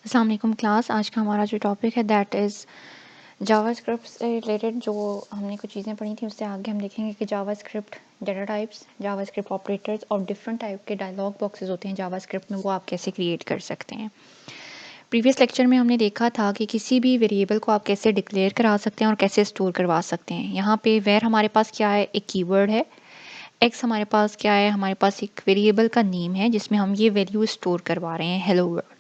अस्सलाम वालेकुम क्लास। आज का हमारा जो टॉपिक है दैट इज़ जावास्क्रिप्ट से रिलेटेड जो हमने कुछ चीज़ें पढ़ी थी उससे आगे हम देखेंगे कि JavaScript data types, JavaScript operators और डिफरेंट टाइप के डायलॉग बॉक्सेस होते हैं जावास्क्रिप्ट में, वो आप कैसे क्रिएट कर सकते हैं। प्रीवियस लेक्चर में हमने देखा था कि किसी भी वेरिएबल को आप कैसे डिक्लेयर करा सकते हैं और कैसे स्टोर करवा सकते हैं। यहाँ पे वेर हमारे पास क्या है, एक कीवर्ड है। एक्स हमारे पास क्या है, हमारे पास एक वेरिएबल का नेम है जिसमें हम ये वैल्यू स्टोर करवा रहे हैं, हेलो वर्ल्ड।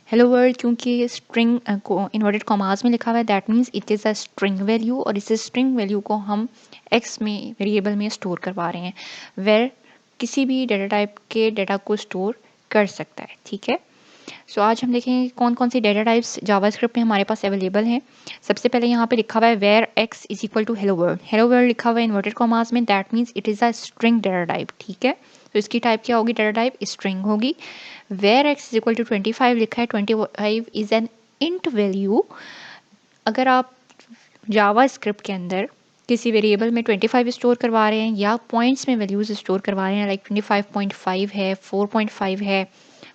हेलो वर्ल्ड क्योंकि स्ट्रिंग को इन्वर्टेड कॉमास में लिखा हुआ है, that means it is a string value और इस स्ट्रिंग वैल्यू को हम एक्स में वेरिएबल में स्टोर करवा रहे हैं। वेर किसी भी डेटा टाइप के डेटा को स्टोर कर सकता है, ठीक है। सो आज हम देखेंगे कौन कौन सी डेटा टाइप्स जावास्क्रिप्ट में हमारे पास अवेलेबल हैं। सबसे पहले यहाँ पे लिखा हुआ है var x is equal to hello world. Hello world लिखा हुआ है इन्वर्टेड कॉमास में, that means it is a string data type, ठीक है। तो इसकी टाइप क्या होगी, डेटा टाइप स्ट्रिंग होगी। Var x is equal to 25 लिखा है, 25 इज एन इंट वैल्यू। अगर आप जावा स्क्रिप्ट के अंदर किसी वेरिएबल में 25 स्टोर करवा रहे हैं या पॉइंट्स में वैल्यूज स्टोर करवा रहे हैं, लाइक 25.5 है, 4.5 है,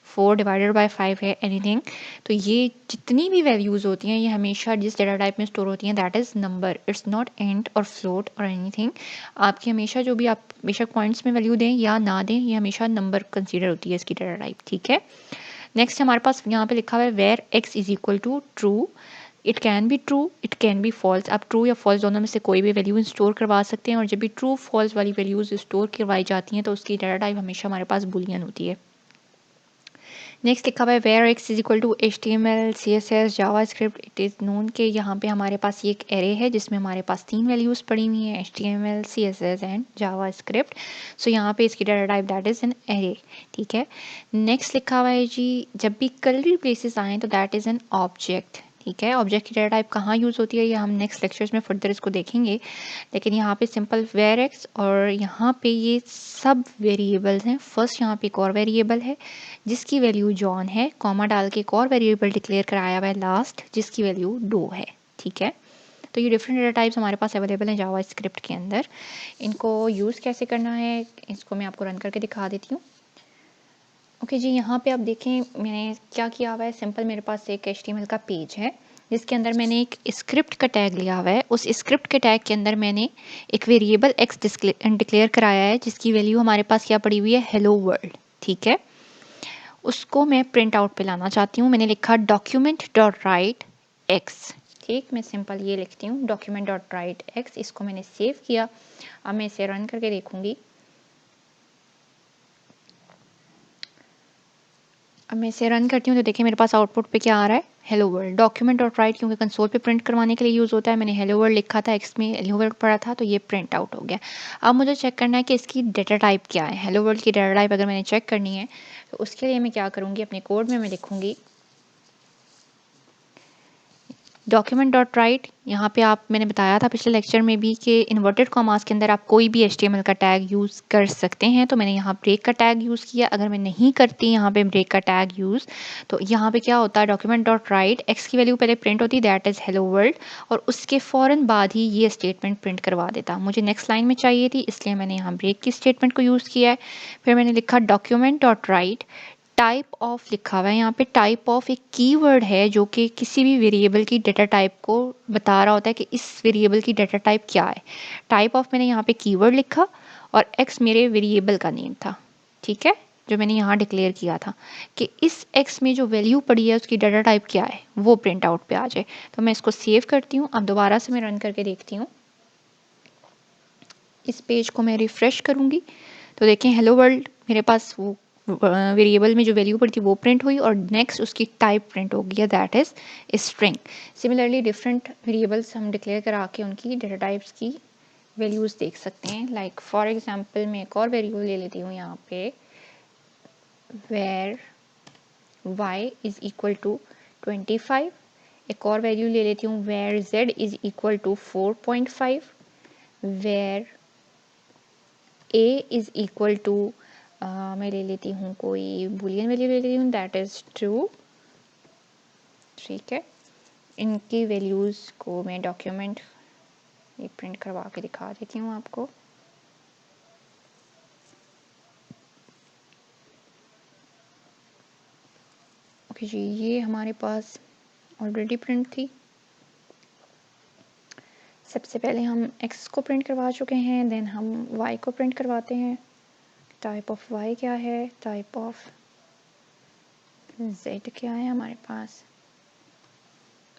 4 डिवाइडेड बाय 5 है, एनीथिंग, तो ये जितनी भी वैल्यूज़ होती हैं ये हमेशा जिस डेटा टाइप में स्टोर होती हैं that is number, it's not int और फ्लोट और एनीथिंग। आपकी हमेशा जो भी आप बेशक पॉइंट्स में वैल्यू दें या ना दें, ये हमेशा नंबर कंसीडर होती है इसकी डेटा टाइप, ठीक है। नेक्स्ट हमारे पास यहाँ पे लिखा हुआ है var x is equal to true. It can be true, it can be false. आप ट्रू या फॉल्स दोनों में से कोई भी वैल्यू स्टोर करवा सकते हैं और जब भी ट्रू फॉल्स वाली वैल्यूज स्टोर करवाई जाती हैं तो उसकी डेटा टाइप हमेशा हमारे पास बुलियन होती है। नेक्स्ट लिखा हुआ है var x is equal to HTML, CSS, JavaScript. It is known के यहाँ पे हमारे पास ये एक एरे है जिसमें हमारे पास 3 वैल्यूज़ पड़ी हुई हैं, HTML, CSS एंड जावास्क्रिप्ट। सो यहाँ पे इसकी data type that is an array, ठीक है। नेक्स्ट लिखा हुआ है जी, जब भी कर्ली ब्रेसेस आएँ तो दैट इज़ एन ऑब्जेक्ट, ठीक है। ऑब्जेक्ट की डाटा टाइप कहाँ यूज़ होती है ये हम नेक्स्ट लेक्चर्स में फर्दर इसको देखेंगे, लेकिन यहाँ पे सिंपल वेर एक्स और यहाँ पे ये सब वेरिएबल्स हैं। फर्स्ट यहाँ पे एक और वेरिएबल है जिसकी वैल्यू जॉन है, कॉमा डाल के एक और वेरिएबल डिक्लेयर कराया हुआ है लास्ट जिसकी वैल्यू डो है, ठीक है। तो ये डिफरेंट डेटा टाइप्स हमारे पास अवेलेबल हैं जावा स्क्रिप्ट के अंदर। इनको यूज़ कैसे करना है इसको मैं आपको रन करके दिखा देती हूँ। ओके जी, यहाँ पे आप देखें मैंने क्या किया हुआ है। सिंपल मेरे पास एक HTML का पेज है जिसके अंदर मैंने एक स्क्रिप्ट का टैग लिया हुआ है। उस स्क्रिप्ट के टैग के अंदर मैंने एक वेरिएबल एक्स डिक्लेयर कराया है जिसकी वैल्यू हमारे पास क्या पड़ी हुई है, हेलो वर्ल्ड, ठीक है। उसको मैं प्रिंट आउट पे लाना चाहती हूँ। मैंने लिखा डॉक्यूमेंट डॉट राइट एक्स, ठीक। मैं सिंपल ये लिखती हूँ डॉक्यूमेंट डॉट राइट एक्स। इसको मैंने सेव किया। अब मैं इसे रन करके देखूंगी। अब मैं इसे रन करती हूँ तो देखिए मेरे पास आउटपुट पे क्या आ रहा है, hello world. Document dot right क्योंकि कंसोल पे प्रिंट करवाने के लिए यूज़ होता है, मैंने हेलो वर्ल्ड लिखा था, एक्स में हेलो वर्ल्ड पड़ा था तो ये प्रिंट आउट हो गया। अब मुझे चेक करना है कि इसकी डेटा टाइप क्या है। हेलो वर्ल्ड की डेटा टाइप अगर मैंने चेक करनी है तो उसके लिए मैं क्या करूँगी, अपने कोड में मैं लिखूँगी डॉक्यूमेंट डॉट राइट। यहाँ पे आप मैंने बताया था पिछले लेक्चर में भी कि इन्वर्टेड कॉमास के अंदर आप कोई भी HTML का टैग यूज़ कर सकते हैं। तो मैंने यहाँ ब्रेक का टैग यूज़ किया। अगर मैं नहीं करती यहाँ पे ब्रेक का टैग यूज़ तो यहाँ पे क्या होता है, डॉक्यूमेंट डॉट राइट एक्स की वैल्यू पहले प्रिंट होती दैट इज़ हेलो वर्ल्ड और उसके फ़ौरन बाद ही ये स्टेटमेंट प्रिंट करवा देता। मुझे नेक्स्ट लाइन में चाहिए थी इसलिए मैंने यहाँ ब्रेक की स्टेटमेंट को यूज़ किया है। फिर मैंने लिखा document dot right type of लिखा हुआ है। यहाँ पे टाइप ऑफ एक कीवर्ड है जो कि किसी भी वेरिएबल की डेटा टाइप को बता रहा होता है कि इस वेरिएबल की डेटा टाइप क्या है। टाइप ऑफ मैंने यहाँ पे कीवर्ड लिखा और एक्स मेरे वेरिएबल का नेम था, ठीक है, जो मैंने यहाँ डिक्लेयर किया था कि इस एक्स में जो वैल्यू पड़ी है उसकी डेटा टाइप क्या है वो प्रिंट आउट पे आ जाए। तो मैं इसको सेव करती हूँ। अब दोबारा से मैं रन करके देखती हूँ। इस पेज को मैं रिफ्रेश करूँगी तो देखें हेलो वर्ल्ड मेरे पास वो वेरिएबल में जो वैल्यू पड़ी थी वो प्रिंट हुई और नेक्स्ट उसकी टाइप प्रिंट हो गया that is string. Similarly different variables हम डिक्लेयर करा के उनकी डेटा टाइप्स की वैल्यूज़ देख सकते हैं। लाइक फॉर एग्जांपल मैं एक और वेरिएबल ले लेती हूँ यहाँ पे var y is equal to 25। एक और वैल्यू ले लेती हूँ var z is equal to 4.5। Var a is equal to मैं ले लेती हूँ कोई बुलियन वैल्यू ले लेती हूँ दैट इज़ ट्रू, ठीक है। इनकी वैल्यूज़ को मैं डॉक्यूमेंट ये प्रिंट करवा के दिखा देती हूँ आपको। ओके जी, ये हमारे पास ऑलरेडी प्रिंट थी। सबसे पहले हम x को प्रिंट करवा चुके हैं, देन हम y को प्रिंट करवाते हैं। टाइप ऑफ y क्या है, टाइप ऑफ z क्या है हमारे पास,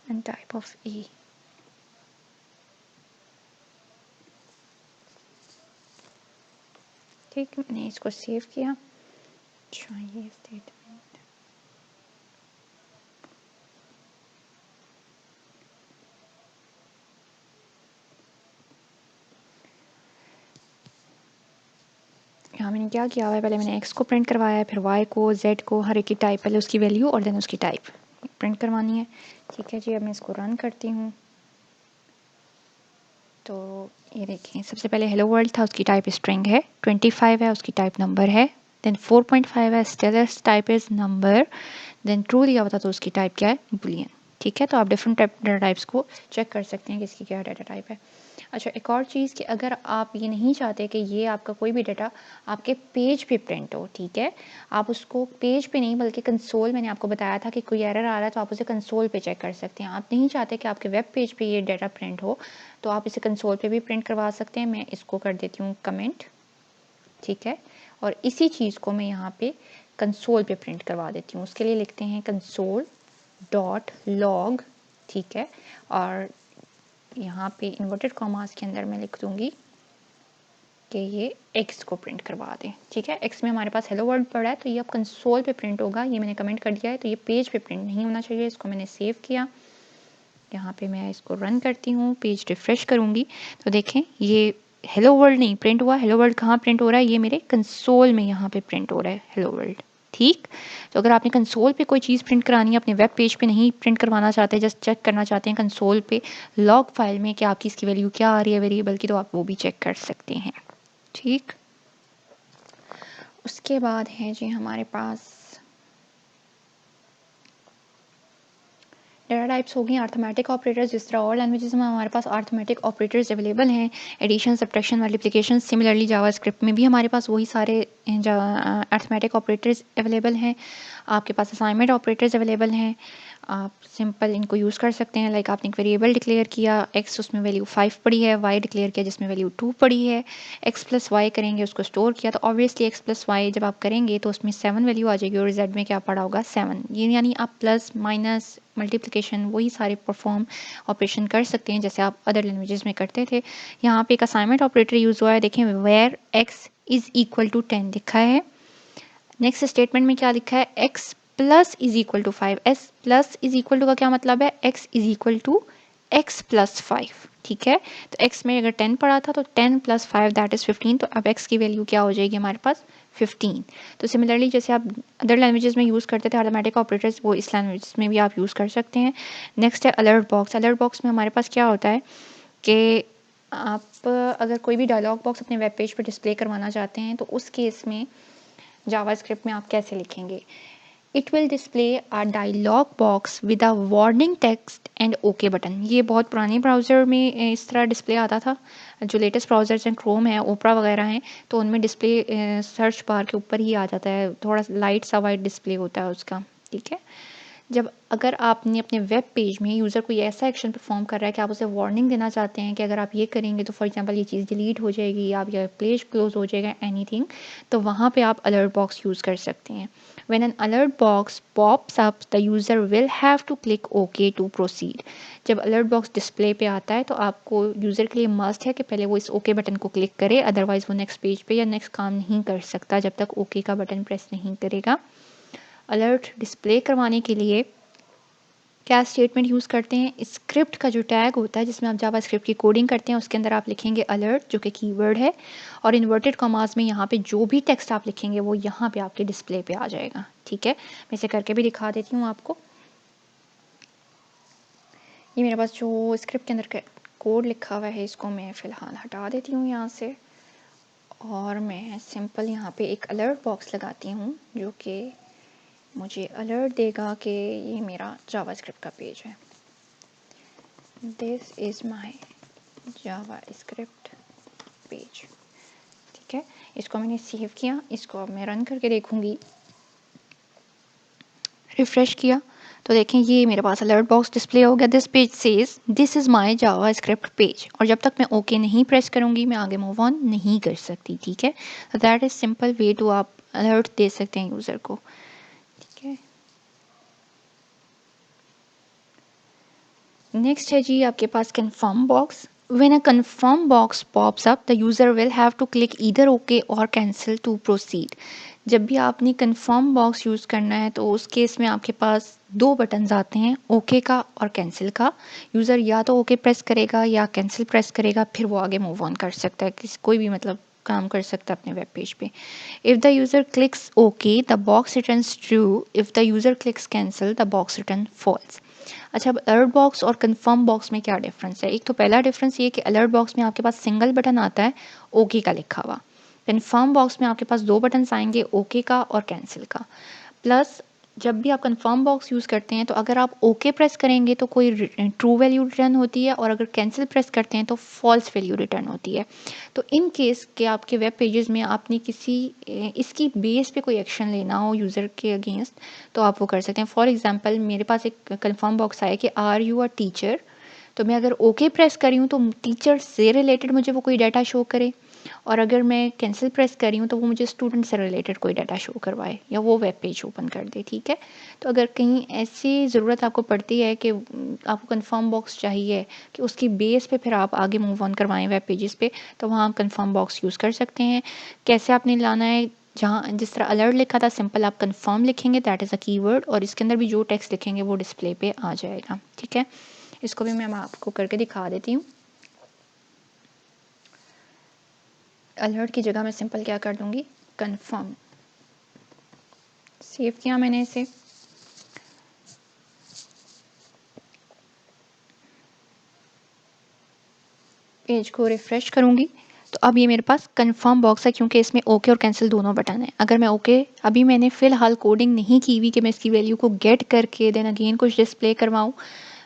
एंड टाइप ऑफ e। ठीक, मैंने इसको सेव किया। अच्छा, ये स्टेटमेंट यहाँ मैंने क्या किया हुआ है, पहले मैंने x को प्रिंट करवाया है, फिर y को, z को, हर एक की टाइप, पहले उसकी वैल्यू और देन उसकी टाइप प्रिंट करवानी है। ठीक है जी, अब मैं इसको रन करती हूँ। तो ये देखें, सबसे पहले हेलो वर्ल्ड था, उसकी टाइप स्ट्रिंग है। 25 है, उसकी टाइप नंबर है। देन 4.5 है, still type is number. Then true दिया हुआ था तो उसकी टाइप क्या है, बुलियन। ठीक है, तो आप डिफरेंट डाटा टाइप्स को चेक कर सकते हैं कि इसकी क्या डाटा टाइप है। अच्छा, एक और चीज़ कि अगर आप ये नहीं चाहते कि ये आपका कोई भी डाटा आपके पेज पे प्रिंट हो, ठीक है, आप उसको पेज पे नहीं बल्कि कंसोल, मैंने आपको बताया था कि कोई एरर आ रहा है तो आप उसे कंसोल पे चेक कर सकते हैं। आप नहीं चाहते कि आपके वेब पेज पे ये डाटा प्रिंट हो, तो आप इसे कंसोल पे भी प्रिंट करवा सकते हैं। मैं इसको कर देती हूँ कमेंट, ठीक है, और इसी चीज़ को मैं यहाँ पे कंसोल पे प्रिंट करवा देती हूँ। उसके लिए लिखते हैं कंसोल डॉट लॉग, ठीक है, और यहाँ पे इन्वर्टेड कॉमास के अंदर मैं लिख दूँगी कि ये x को प्रिंट करवा दें। ठीक है, x में हमारे पास हेलो वर्ल्ड पड़ा है तो ये अब कंसोल पे प्रिंट होगा। ये मैंने कमेंट कर दिया है, तो ये पेज पे प्रिंट नहीं होना चाहिए। इसको मैंने सेव किया। यहाँ पे मैं इसको रन करती हूँ, पेज रिफ्रेश करूँगी तो देखें ये हेलो वर्ल्ड नहीं प्रिंट हुआ। हेलो वर्ल्ड कहाँ प्रिंट हो रहा है, ये मेरे कंसोल में यहाँ पे प्रिंट हो रहा है हेलो वर्ल्ड। ठीक, तो अगर आपने कंसोल पे कोई चीज़ प्रिंट करानी है, अपने वेब पेज पे नहीं प्रिंट करवाना चाहते, जस्ट चेक करना चाहते हैं कंसोल पे लॉग फाइल में कि आपकी इसकी वैल्यू क्या आ रही है वेरिएबल की, तो आप वो भी चेक कर सकते हैं। ठीक, उसके बाद है जी हमारे पास डेटा टाइप्स होगी अर्थमेटिक ऑपरेटर्स। जिस तरह और लैंग्वेजेस में हमारे पास अर्थमेटिक ऑपरेटर्स अवेलेबल हैं, addition, subtraction, multiplication. Similarly JavaScript में भी हमारे पास वही सारे अर्थमेटिक ऑपरेटर्स अवेलेबल हैं। आपके पास असाइनमेंट ऑपरेटर्स अवेलेबल हैं। आप सिंपल इनको यूज़ कर सकते हैं। लाइक आपने एक वेरिएबल डिक्लेयर किया, x उसमें वैल्यू 5 पड़ी है, y डिक्लेयर किया जिसमें वैल्यू 2 पड़ी है, x प्लस वाई करेंगे, उसको स्टोर किया, तो ऑब्वियसली x प्लस वाई जब आप करेंगे तो उसमें 7 वैल्यू आ जाएगी और z में क्या पड़ा होगा 7। ये यानी आप प्लस माइनस मल्टीप्लिकेशन वही सारे परफॉर्म ऑपरेशन कर सकते हैं जैसे आप अदर लैंग्वेजेस में करते थे। यहाँ पे एक असाइनमेंट ऑपरेटर यूज़ हुआ है, देखें var x is equal to 10 लिखा है। नेक्स्ट स्टेटमेंट में क्या लिखा है, x plus is equal to 5। X plus is equal to का क्या मतलब है, x is equal to x plus 5। ठीक है, तो x में अगर 10 पड़ा था तो 10 प्लस 5 दैट इज 15। तो अब x की वैल्यू क्या हो जाएगी हमारे पास 15। तो सिमिलरली जैसे आप अदर लैंग्वेजेस में यूज़ करते थे अर्थमेटिक ऑपरेटर्स, वो इस लैंग्वेज में भी आप यूज़ कर सकते हैं। नेक्स्ट है अलर्ट बॉक्स। अलर्ट बॉक्स में हमारे पास क्या होता है कि आप अगर कोई भी डायलॉग बॉक्स अपने वेब पेज पर डिस्प्ले करवाना चाहते हैं तो उस केस में जावास्क्रिप्ट में आप कैसे लिखेंगे, it will display a dialog box with a warning text and okay button. ये बहुत पुराने ब्राउज़र में इस तरह डिस्प्ले आता था। जो लेटेस्ट ब्राउज़र्स हैं, क्रोम है, ओपरा वगैरह हैं, तो उनमें डिस्प्ले सर्च बार के ऊपर ही आ जाता है, थोड़ा लाइट सा वाइट डिस्प्ले होता है उसका। ठीक है, जब अगर आपने अपने वेब पेज में यूज़र कोई ऐसा एक्शन परफॉर्म कर रहा है कि आप उसे वार्निंग देना चाहते हैं कि अगर आप ये करेंगे तो फॉर एग्जांपल ये चीज़ डिलीट हो जाएगी, आप या पेज क्लोज हो जाएगा, एनीथिंग, तो वहाँ पे आप अलर्ट बॉक्स यूज़ कर सकते हैं। When an alert box pops up the user will have to click okay to proceed. जब अलर्ट बॉक्स डिस्प्ले पे आता है तो आपको यूज़र के लिए मस्ट है कि पहले वो इस ओके बटन को क्लिक करे, अदरवाइज़ वो नेक्स्ट पेज पे या नेक्स्ट काम नहीं कर सकता जब तक ओके का बटन प्रेस नहीं करेगा। अलर्ट डिस्प्ले करवाने के लिए क्या स्टेटमेंट यूज़ करते हैं, स्क्रिप्ट का जो टैग होता है जिसमें आप जावास्क्रिप्ट की कोडिंग करते हैं उसके अंदर आप लिखेंगे अलर्ट, जो कि कीवर्ड है, और इन्वर्टेड कॉमास में यहाँ पे जो भी टेक्स्ट आप लिखेंगे वो यहाँ पे आपके डिस्प्ले पे आ जाएगा। ठीक है, मैं इसे करके भी दिखा देती हूँ आपको। ये मेरे पास जो स्क्रिप्ट के अंदर कोड लिखा हुआ है इसको मैं फ़िलहाल हटा देती हूँ यहाँ से, और मैं सिंपल यहाँ पे एक अलर्ट बॉक्स लगाती हूँ जो कि मुझे अलर्ट देगा कि ये मेरा जावास्क्रिप्ट का पेज है। This is my JavaScript page. ठीक है, इसको मैंने सेव किया, इसको अब मैं रन करके देखूंगी। रिफ़्रेश किया तो देखें ये मेरे पास अलर्ट बॉक्स डिस्प्ले हो गया। This page says this is my JavaScript page, और जब तक मैं ओके नहीं प्रेस करूँगी मैं आगे मूव ऑन नहीं कर सकती। ठीक है, तो that is simple way to आप अलर्ट दे सकते हैं यूज़र को। ठीक है, नेक्स्ट है जी आपके पास confirm box. When a confirm box pops up, the user will have to click either OK or cancel to proceed. जब भी आपने confirm box यूज़ करना है तो उस केस में आपके पास दो बटन्स आते हैं, OK का और cancel का। यूज़र या तो OK प्रेस करेगा या cancel प्रेस करेगा, फिर वो आगे मूव ऑन कर सकता है, किसी कोई भी मतलब काम कर सकता है अपने वेब पेज पे। If the user clicks OK, the box returns true. If the user clicks cancel, the box return false. अच्छा, अब अलर्ट बॉक्स और कन्फर्म बॉक्स में क्या डिफरेंस है? एक तो पहला डिफरेंस ये कि अलर्ट बॉक्स में आपके पास सिंगल बटन आता है ओके का लिखा हुआ। कन्फर्म बॉक्स में आपके पास दो बटन्स आएंगे, ओके का और कैंसिल का। प्लस जब भी आप कन्फर्म बॉक्स यूज़ करते हैं तो अगर आप ओके प्रेस करेंगे तो कोई ट्रू वैल्यू रिटर्न होती है, और अगर कैंसिल प्रेस करते हैं तो फॉल्स वैल्यू रिटर्न होती है। तो इन केस के आपके वेब पेजेस में आपने किसी इसकी बेस पे कोई एक्शन लेना हो यूज़र के अगेंस्ट तो आप वो कर सकते हैं। फॉर एग्जांपल मेरे पास एक कन्फर्म बॉक्स आया कि आर यू अ टीचर, तो मैं अगर ओके प्रेस कर रही हूँ तो टीचर से रिलेटेड मुझे वो कोई डाटा शो करे, और अगर मैं कैंसिल प्रेस कर रही हूँ तो वो मुझे स्टूडेंट से रिलेटेड कोई डाटा शो करवाए या वो वेब पेज ओपन कर दे। ठीक है, तो अगर कहीं ऐसी ज़रूरत आपको पड़ती है कि आपको कन्फर्म बॉक्स चाहिए कि उसकी बेस पे फिर आप आगे मूव ऑन करवाएं वेब पेजेस पे, तो वहाँ आप कन्फर्म बॉक्स यूज़ कर सकते हैं। कैसे आपने लाना है, जहाँ जिस तरह अलर्ट लिखा था सिंपल आप कन्फर्म लिखेंगे, दैट इज़ अ कीवर्ड, और इसके अंदर भी जो टेक्स्ट लिखेंगे वो डिस्प्ले पे आ जाएगा। ठीक है, इसको भी मैं आपको करके दिखा देती हूँ। अलर्ट की जगह मैं सिंपल क्या कर दूंगी, कन्फर्म। सेव किया मैंने इसे, पेज को रिफ्रेश करूंगी तो अब ये मेरे पास कन्फर्म बॉक्स है, क्योंकि इसमें ओके और कैंसिल दोनों बटन है। अगर मैं ओके अभी मैंने फ़िलहाल कोडिंग नहीं की हुई कि मैं इसकी वैल्यू को गेट करके देन अगेन कुछ डिस्प्ले करवाऊँ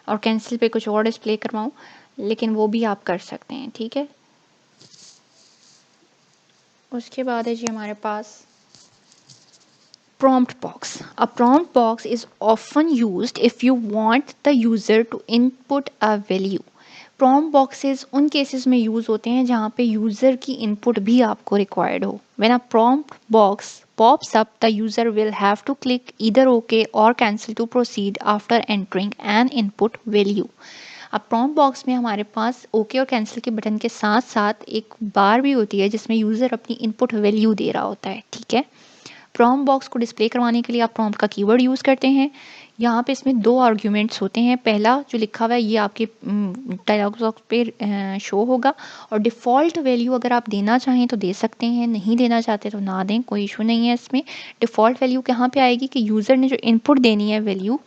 और कैंसिल पे कुछ और डिस्प्ले करवाऊँ, लेकिन वो भी आप कर सकते हैं। ठीक है, उसके बाद है जी हमारे पास prompt box. A prompt box is often used if you want the user to input a value. prompt boxes उन केसेस में यूज़ होते हैं जहाँ पे यूज़र की इनपुट भी आपको रिक्वायर्ड हो। When a prompt box pops up, the user will have to click either OK or cancel to proceed after entering an input value. अब प्रॉम्प्ट बॉक्स में हमारे पास ओके और कैंसिल के बटन के साथ साथ एक बार भी होती है जिसमें यूज़र अपनी इनपुट वैल्यू दे रहा होता है। ठीक है, प्रॉम्प्ट बॉक्स को डिस्प्ले करवाने के लिए आप प्रॉम्प्ट का कीवर्ड यूज़ करते हैं। यहाँ पे इसमें दो आर्ग्यूमेंट्स होते हैं। पहला जो लिखा हुआ है ये आपके डायलॉग बॉक्स पे शो होगा, और डिफ़ॉल्ट वैल्यू अगर आप देना चाहें तो दे सकते हैं, नहीं देना चाहते तो ना दें, कोई इशू नहीं है इसमें। डिफ़ॉल्ट वैल्यू कहाँ पे आएगी कि यूज़र ने जो इनपुट देनी है वैल्यू,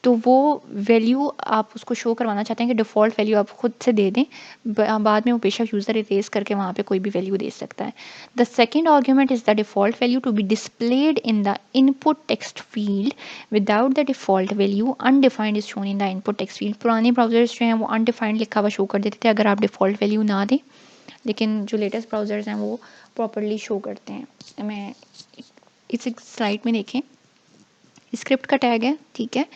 तो वो वैल्यू आप उसको शो करवाना चाहते हैं कि डिफ़ॉल्ट वैल्यू आप खुद से दे दें, बाद में वो बेशक यूज़र इरेज करके वहाँ पे कोई भी वैल्यू दे सकता है। The second argument is the default value to be displayed in the input text field without the default value undefined is shown in the input text field. पुराने ब्राउजर्स जो हैं वो अनडिफाइंड लिखा हुआ शो कर देते थे अगर आप डिफ़ॉल्ट वैल्यू ना दें, लेकिन जो लेटेस्ट ब्राउजर्स हैं वो प्रॉपरली शो करते हैं। मैं इस स्लाइड में देखें, स्क्रिप्ट का टैग है। ठीक है,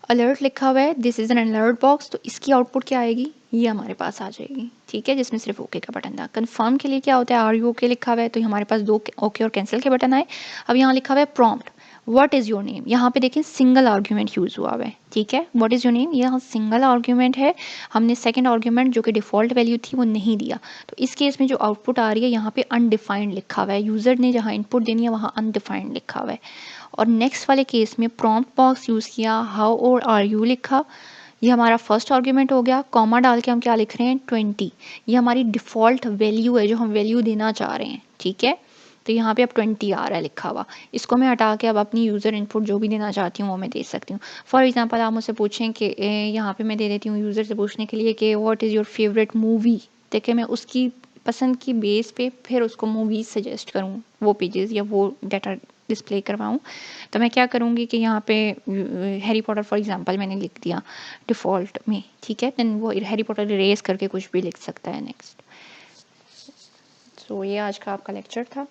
अलर्ट लिखा हुआ है, this is an alert box, तो इसकी आउटपुट क्या आएगी, ये हमारे पास आ जाएगी। ठीक है, जिसमें सिर्फ ओके का बटन था। कन्फर्म के लिए क्या होता है, आर यू ओके लिखा हुआ है, तो हमारे पास दो ओके और कैंसिल के बटन आए। अब यहाँ लिखा हुआ है prompt what is your name, यहाँ पे देखें सिंगल आर्ग्यूमेंट यूज़ हुआ हुआ है। ठीक है, व्हाट इज़ योर नेम यहाँ सिंगल आर्ग्यूमेंट है, हमने सेकंड आर्ग्यूमेंट जो कि डिफ़ॉल्ट वैल्यू थी वो नहीं दिया। तो इस केस में जो आउटपुट आ रही है यहाँ पे अनडिफाइंड लिखा हुआ है, यूज़र ने जहाँ इनपुट देनी है वहाँ अनडिफाइंड लिखा हुआ है। और नेक्स्ट वाले केस में प्रॉम्प्ट बॉक्स यूज़ किया, हाउ और आर यू लिखा, ये हमारा फर्स्ट आर्ग्यूमेंट हो गया। कॉमा डाल के हम क्या लिख रहे हैं 20, ये हमारी डिफ़ॉल्ट वैल्यू है जो हम वैल्यू देना चाह रहे हैं। ठीक है, तो यहाँ पे अब 20 आ रहा है लिखा हुआ, इसको मैं हटा के अब अपनी यूज़र इनपुट जो भी देना चाहती हूँ वो मैं दे सकती हूँ। फॉर एग्जांपल आप मुझसे पूछें कि यहाँ पे मैं दे देती हूँ यूज़र से पूछने के लिए कि what is your favourite movie, देखिए मैं उसकी पसंद की बेस पे फिर उसको मूवीज़ सजेस्ट करूँ, वो पेजेस या वो डाटा डिस्प्ले करवाऊँ, तो मैं क्या करूँगी कि यहाँ पे हैरी पॉटर फॉर एग्जांपल मैंने लिख दिया डिफ़ॉल्ट में। ठीक है, देन वो हैरी पॉटर इरेज करके कुछ भी लिख सकता है नेक्स्ट। सो ये आज का आपका लेक्चर था।